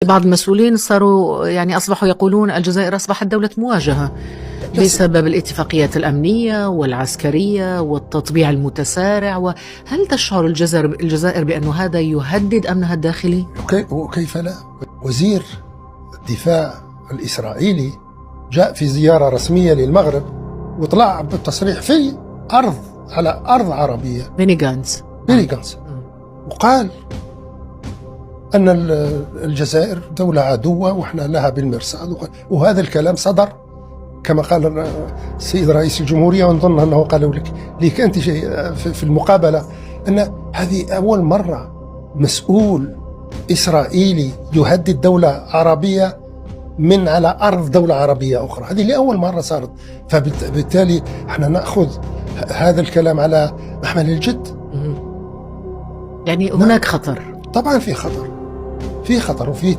بعض المسؤولين صاروا يعني أصبحوا يقولون الجزائر أصبحت دولة مواجهة بسبب الاتفاقيات الأمنية والعسكرية والتطبيع المتسارع. وهل تشعر الجزائر بأن هذا يهدد أمنها الداخلي؟ وكيف لا؟ وزير الدفاع الإسرائيلي جاء في زيارة رسمية للمغرب وطلع بالتصريح في على أرض عربية، بيني غانتز، وقال أن الجزائر دولة عدوة وإحنا لها بالمرصاد. وهذا الكلام صدر كما قال السيد رئيس الجمهورية، ونظن أنه قالوا لك أنت شيء في المقابلة، أن هذه أول مرة مسؤول إسرائيلي يهدد دولة عربية من على أرض دولة عربية أخرى. هذه لأول مرة صارت، فبالتالي احنا نأخذ هذا الكلام على محمل الجد. يعني هناك خطر، طبعا في خطر وفي